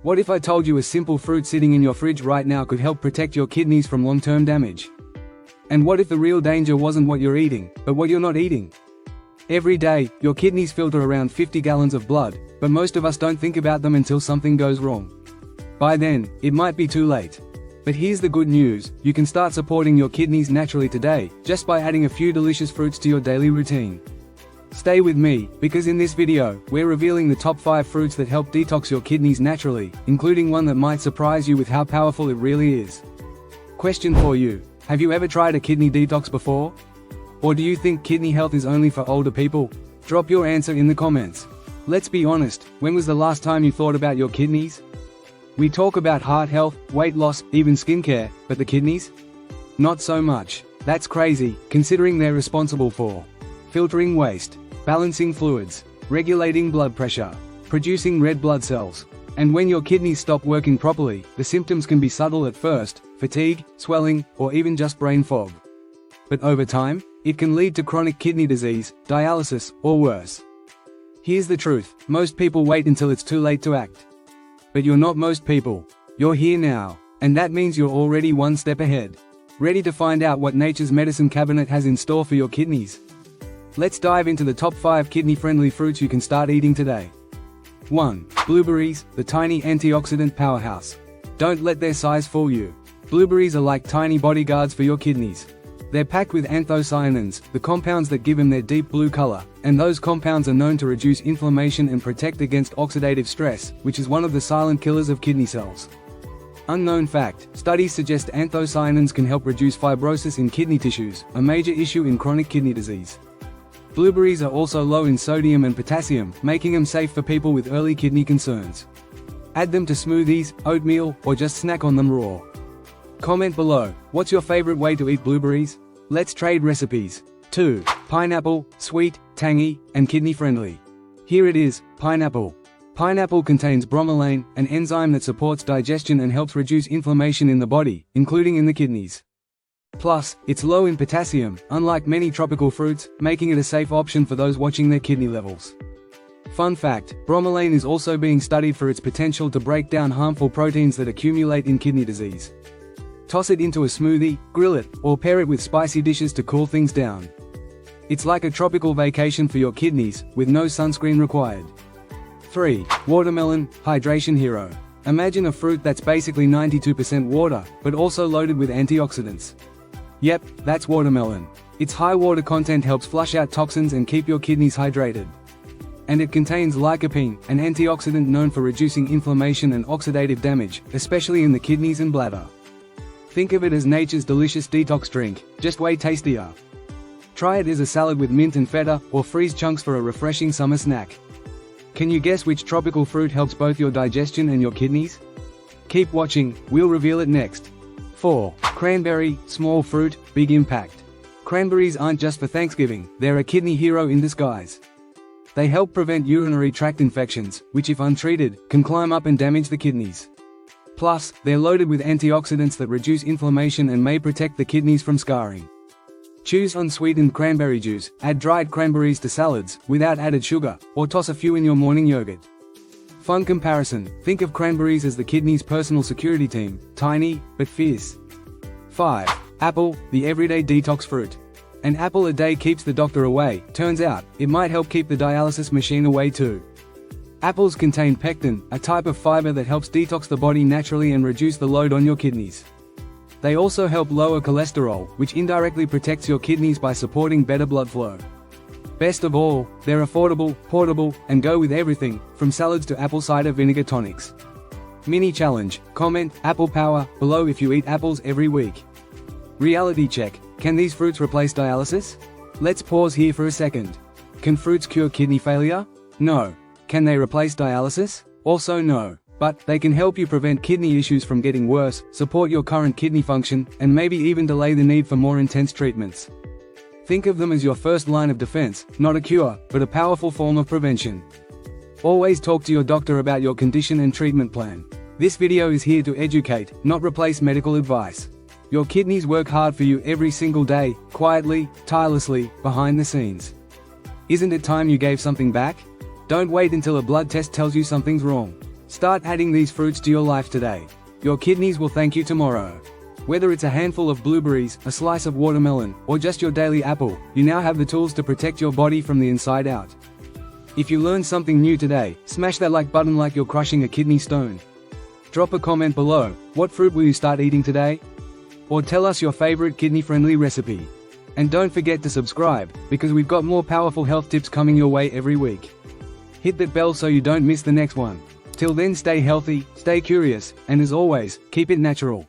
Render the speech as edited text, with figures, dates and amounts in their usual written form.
What if I told you a simple fruit sitting in your fridge right now could help protect your kidneys from long-term damage? And what if the real danger wasn't what you're eating, but what you're not eating? Every day, your kidneys filter around 50 gallons of blood, but most of us don't think about them until something goes wrong. By then, it might be too late. But here's the good news, you can start supporting your kidneys naturally today, just by adding a few delicious fruits to your daily routine. Stay with me, because in this video, we're revealing the top 5 fruits that help detox your kidneys naturally, including one that might surprise you with how powerful it really is. Question for you, have you ever tried a kidney detox before? Or do you think kidney health is only for older people? Drop your answer in the comments. Let's be honest, when was the last time you thought about your kidneys? We talk about heart health, weight loss, even skincare, but the kidneys? Not so much. That's crazy, considering they're responsible for filtering waste, balancing fluids, regulating blood pressure, producing red blood cells. And when your kidneys stop working properly, the symptoms can be subtle at first: fatigue, swelling, or even just brain fog. But over time, it can lead to chronic kidney disease, dialysis, or worse. Here's the truth, most people wait until it's too late to act. But you're not most people. You're here now, and that means you're already one step ahead. Ready to find out what nature's medicine cabinet has in store for your kidneys? Let's dive into the top 5 kidney-friendly fruits you can start eating today. 1. Blueberries, the tiny antioxidant powerhouse. Don't let their size fool you. Blueberries are like tiny bodyguards for your kidneys. They're packed with anthocyanins, the compounds that give them their deep blue color, and those compounds are known to reduce inflammation and protect against oxidative stress, which is one of the silent killers of kidney cells. Unknown fact, studies suggest anthocyanins can help reduce fibrosis in kidney tissues, a major issue in chronic kidney disease. Blueberries are also low in sodium and potassium, making them safe for people with early kidney concerns. Add them to smoothies, oatmeal, or just snack on them raw. Comment below, what's your favorite way to eat blueberries? Let's trade recipes. 2. Pineapple, sweet, tangy, and kidney-friendly. Here it is, pineapple. Pineapple contains bromelain, an enzyme that supports digestion and helps reduce inflammation in the body, including in the kidneys. Plus, it's low in potassium, unlike many tropical fruits, making it a safe option for those watching their kidney levels. Fun fact, bromelain is also being studied for its potential to break down harmful proteins that accumulate in kidney disease. Toss it into a smoothie, grill it, or pair it with spicy dishes to cool things down. It's like a tropical vacation for your kidneys, with no sunscreen required. 3. Watermelon, hydration hero. Imagine a fruit that's basically 92% water, but also loaded with antioxidants. Yep, that's watermelon. Its high water content helps flush out toxins and keep your kidneys hydrated. And it contains lycopene, an antioxidant known for reducing inflammation and oxidative damage, especially in the kidneys and bladder. Think of it as nature's delicious detox drink, just way tastier. Try it as a salad with mint and feta, or freeze chunks for a refreshing summer snack. Can you guess which tropical fruit helps both your digestion and your kidneys? Keep watching, we'll reveal it next. 4. Cranberry, small fruit, big impact. Cranberries aren't just for Thanksgiving, they're a kidney hero in disguise. They help prevent urinary tract infections, which if untreated, can climb up and damage the kidneys. Plus, they're loaded with antioxidants that reduce inflammation and may protect the kidneys from scarring. Choose unsweetened cranberry juice, add dried cranberries to salads, without added sugar, or toss a few in your morning yogurt. Fun comparison, think of cranberries as the kidney's personal security team, tiny, but fierce. 5. Apple, the everyday detox fruit. An apple a day keeps the doctor away. Turns out, it might help keep the dialysis machine away too. Apples contain pectin, a type of fiber that helps detox the body naturally and reduce the load on your kidneys. They also help lower cholesterol, which indirectly protects your kidneys by supporting better blood flow. Best of all, they're affordable, portable, and go with everything, from salads to apple cider vinegar tonics. Mini challenge, comment, apple power, below if you eat apples every week. Reality check, can these fruits replace dialysis? Let's pause here for a second. Can fruits cure kidney failure? No. Can they replace dialysis? Also no. But they can help you prevent kidney issues from getting worse, support your current kidney function, and maybe even delay the need for more intense treatments. Think of them as your first line of defense, not a cure, but a powerful form of prevention. Always talk to your doctor about your condition and treatment plan. This video is here to educate, not replace medical advice. Your kidneys work hard for you every single day, quietly, tirelessly, behind the scenes. Isn't it time you gave something back? Don't wait until a blood test tells you something's wrong. Start adding these fruits to your life today. Your kidneys will thank you tomorrow. Whether it's a handful of blueberries, a slice of watermelon, or just your daily apple, you now have the tools to protect your body from the inside out. If you learned something new today, smash that like button like you're crushing a kidney stone. Drop a comment below. What fruit will you start eating today? Or tell us your favorite kidney-friendly recipe. And don't forget to subscribe, because we've got more powerful health tips coming your way every week. Hit that bell so you don't miss the next one. Till then, stay healthy, stay curious, and as always, keep it natural.